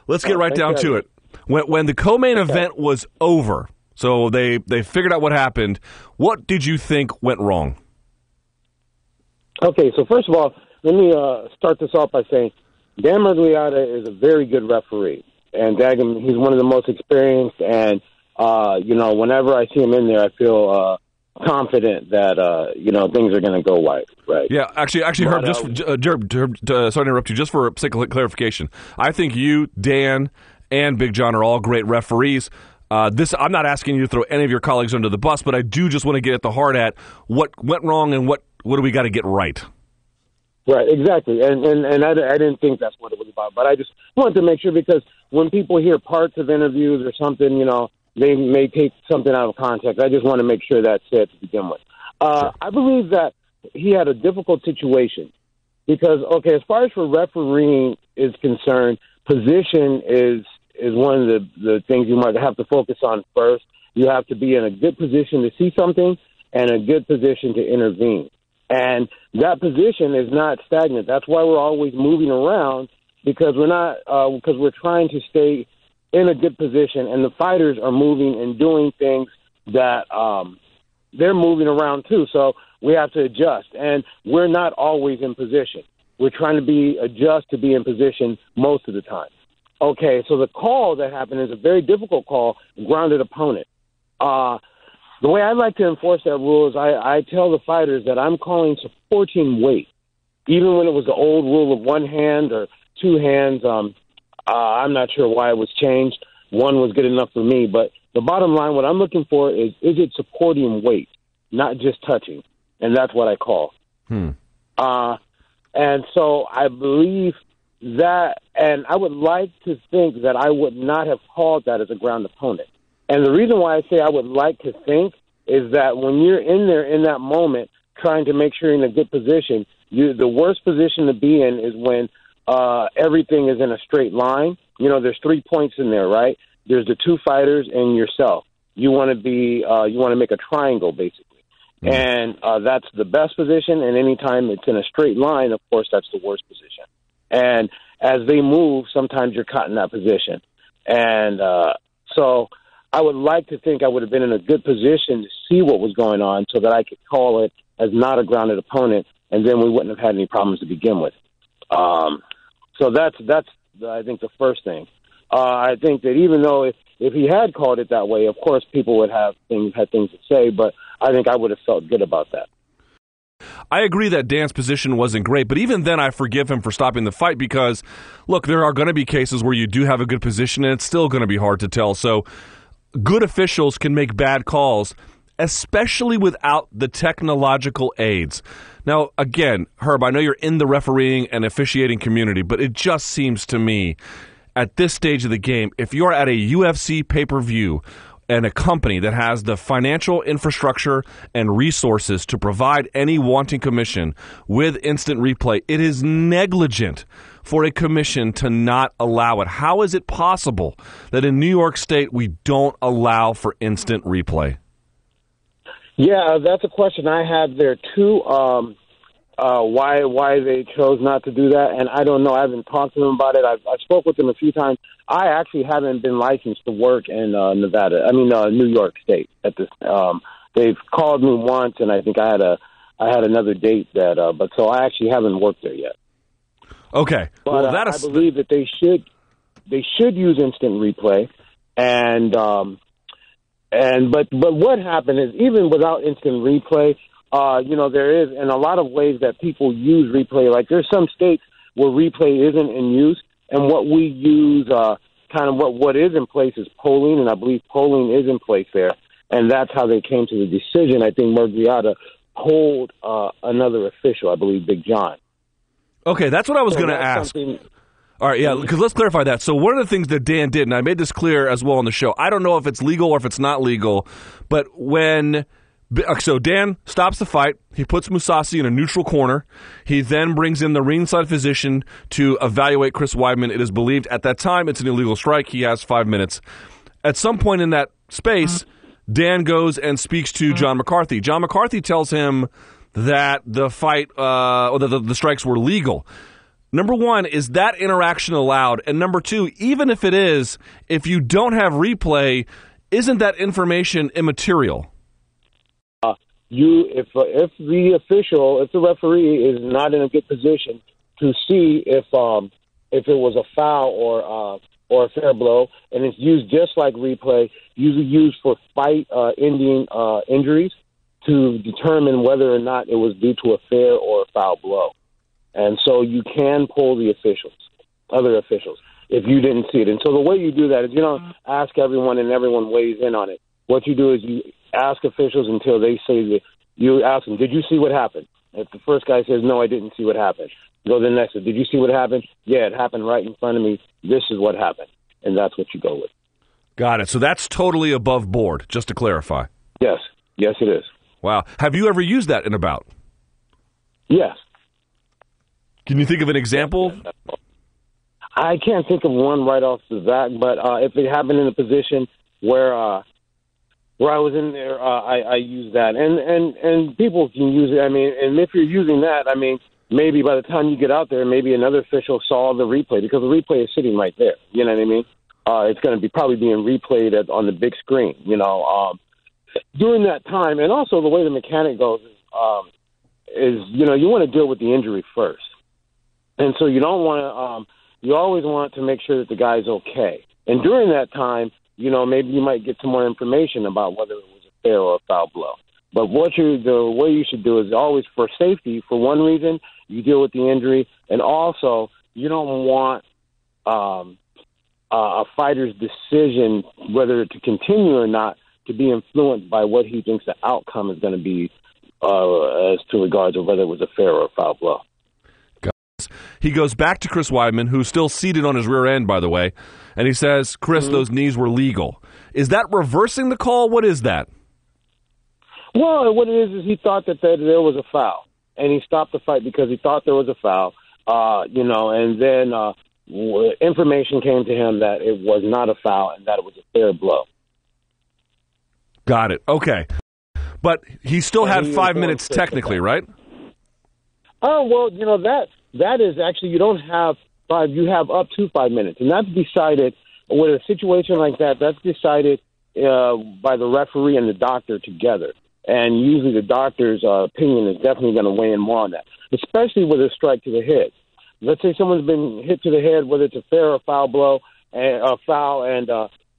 let's get right down to it. When the co-main event was over, so they figured out what happened, what did you think went wrong? Okay, so first of all, let me start this off by saying Dan Murgliata is a very good referee, and he's one of the most experienced, and, whenever I see him in there, I feel confident that, things are going to go right. Yeah, actually, Herb, sorry to interrupt you, just for sake of clarification, I think you, Dan, and Big John are all great referees. I'm not asking you to throw any of your colleagues under the bus, but I do just want to get at the heart at what went wrong and what do we got to get right. Right, exactly, and I didn't think that's what it was about, but I just wanted to make sure, because when people hear parts of interviews or something, they may take something out of context. I just want to make sure that's it to begin with. Sure. I believe that he had a difficult situation because, as far as for refereeing is concerned, position is one of the things you might have to focus on first. You have to be in a good position to see something and a good position to intervene. And that position is not stagnant. That's why we're always moving around, because we're trying to stay in a good position, and the fighters are moving and doing things that they're moving around too. So we have to adjust, and we're not always in position. We're trying to adjust to be in position most of the time. Okay, so the call that happened is a very difficult call, grounded opponent. The way I like to enforce that rule is I tell the fighters that I'm calling supporting weight. Even when it was the old rule of one hand or two hands, I'm not sure why it was changed. One was good enough for me. But the bottom line, what I'm looking for is it supporting weight, not just touching? And that's what I call. And so I believe that, and I would like to think that I would not have called that as a ground opponent. And the reason why I say I would like to think is that when you're in there in that moment trying to make sure you're in a good position, the worst position to be in is when everything is in a straight line. There's 3 points in there, right? There's the two fighters and yourself. You want to make a triangle, basically. And that's the best position, and anytime it's in a straight line, of course, that's the worst position. And as they move, sometimes you're caught in that position. And so I would like to think I would have been in a good position to see what was going on so that I could call it as not a grounded opponent, and then we wouldn't have had any problems to begin with. So that's I think, the first thing. I think that even though if he had called it that way, of course, people would have things to say, but I think I would have felt good about that. I agree that Dan's position wasn't great, but even then I forgive him for stopping the fight because, look, there are going to be cases where you do have a good position and it's still going to be hard to tell. So good officials can make bad calls, especially without the technological aids. Now, again, Herb, I know you're in the refereeing and officiating community, but it just seems to me at this stage of the game, if you're at a UFC pay-per-view and a company that has the financial infrastructure and resources to provide any wanting commission with instant replay, it is negligent for a commission to not allow it. How is it possible that in New York State we don't allow for instant replay? Yeah, that's a question I have there too. Why they chose not to do that, and I don't know. I haven't talked to them about it. I spoke with them a few times. I actually haven't been licensed to work in New York State at this. They've called me once, and I think I had another date that. But so I actually haven't worked there yet. Okay, but I believe that they should use instant replay, but what happened is even without instant replay. There is in a lot of ways that people use replay. Like there's some states where replay isn't in use, and what we use, what is in place is polling, and I believe polling is in place there, and that's how they came to the decision. I think Murgliata polled another official, I believe Big John. Okay, that's what I was going to ask. All right, yeah, because let's clarify that. So one of the things that Dan did, and I made this clear as well on the show, I don't know if it's legal or if it's not legal, but so Dan stops the fight. He puts Musasi in a neutral corner. He then brings in the ringside physician to evaluate Chris Weidman. It is believed at that time it's an illegal strike. He has 5 minutes. At some point in that space, Dan goes and speaks to John McCarthy. John McCarthy tells him that the fight or the strikes were legal. Number one, is that interaction allowed? And number two, even if it is, if you don't have replay, isn't that information immaterial? If the referee is not in a good position to see if it was a foul or a fair blow, and it's used just like replay, usually used for fight-ending injuries to determine whether or not it was due to a fair or a foul blow. And so you can pull the other officials, if you didn't see it. And so the way you do that is you don't ask everyone and everyone weighs in on it. What you do is you ask officials until they say that you ask them, did you see what happened? If the first guy says, no, I didn't see what happened, go to the next one. Did you see what happened? Yeah, it happened right in front of me. This is what happened. And that's what you go with. Got it. So that's totally above board, just to clarify. Yes. Yes, it is. Wow. Have you ever used that in a bout? Yes. Can you think of an example? I can't think of one right off the bat, but if it happened in a position where I was in there, I use that. And people can use it. I mean, and if you're using that, I mean, maybe by the time you get out there, maybe another official saw the replay because the replay is sitting right there. You know what I mean? It's going to be probably being replayed on the big screen, during that time. And also the way the mechanic goes is you want to deal with the injury first. And so you don't want to, you always want to make sure that the guy's okay. And during that time, maybe you might get some more information about whether it was a fair or a foul blow. But the way you should do is always for safety, for one reason, you deal with the injury. And also, you don't want a fighter's decision, whether to continue or not, to be influenced by what he thinks the outcome is going to be as to regards of whether it was a fair or a foul blow. He goes back to Chris Weidman, who's still seated on his rear end, by the way, and he says, Chris, those knees were legal. Is that reversing the call? What is that? Well, what it is he thought that there was a foul, and he stopped the fight because he thought there was a foul, and then information came to him that it was not a foul and that it was a fair blow. Got it. Okay. But he still had 5 minutes technically, right? Oh, well, that is actually, you don't have 5, you have up to 5 minutes. And that's decided, with a situation like that, that's decided by the referee and the doctor together. And usually the doctor's opinion is definitely going to weigh in more on that, especially with a strike to the head. Let's say someone's been hit to the head, whether it's a fair or foul blow, a foul, and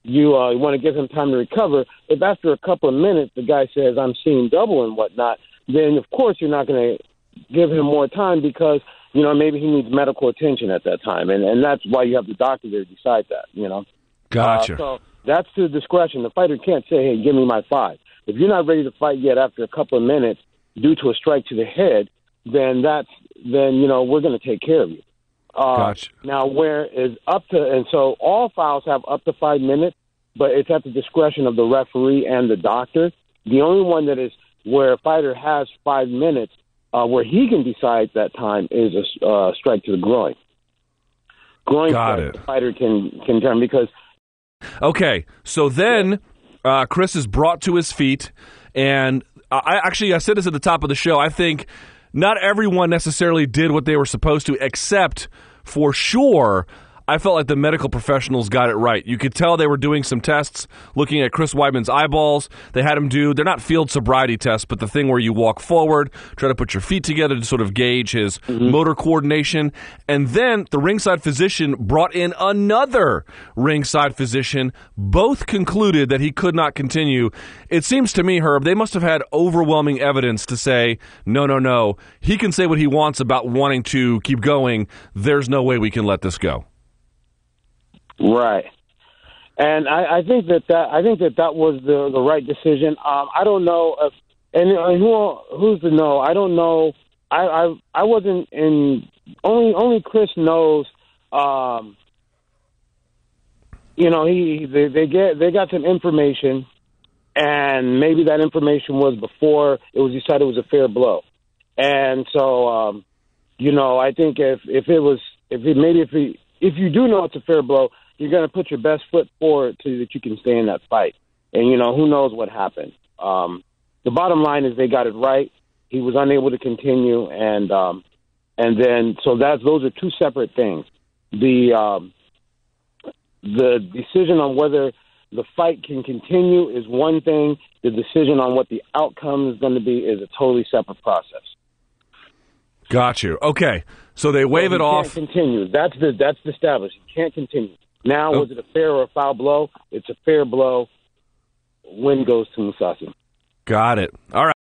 you want to give him time to recover. If after a couple of minutes the guy says, I'm seeing double and whatnot, then of course you're not going to give him more time because, maybe he needs medical attention at that time. And that's why you have the doctor there to decide that, Gotcha. So that's to discretion. The fighter can't say, hey, give me my 5. If you're not ready to fight yet after a couple of minutes due to a strike to the head, then we're going to take care of you. Gotcha. Now, where is up to, and so all fouls have up to 5 minutes, but it's at the discretion of the referee and the doctor. The only one that is where a fighter has 5 minutes, where he can decide that time, is a strike to the groin. Groin Got strike, it. the fighter can turn because. Okay, so then Chris is brought to his feet, and I said this at the top of the show. I think not everyone necessarily did what they were supposed to, except for sure I felt like the medical professionals got it right. You could tell they were doing some tests, looking at Chris Weidman's eyeballs. They had him do, they're not field sobriety tests, but the thing where you walk forward, try to put your feet together to sort of gauge his motor coordination. And then the ringside physician brought in another ringside physician. Both concluded that he could not continue. It seems to me, Herb, they must have had overwhelming evidence to say, no. He can say what he wants about wanting to keep going. There's no way we can let this go. Right, and I think that was the right decision. I don't know if who's to know. I don't know. I wasn't in. Only Chris knows. They got some information, and maybe that information was before it was decided it was a fair blow, and so I think if you do know it's a fair blow, you're going to put your best foot forward so that you can stay in that fight. And, who knows what happened. The bottom line is they got it right. He was unable to continue, and And then, so those are two separate things. The decision on whether the fight can continue is one thing. The decision on what the outcome is going to be is a totally separate process. Got you. Okay, so they wave it off. Can't continue. That's established. You can't continue. Now, was it a fair or a foul blow? It's a fair blow. Win goes to Musasi. Got it. All right.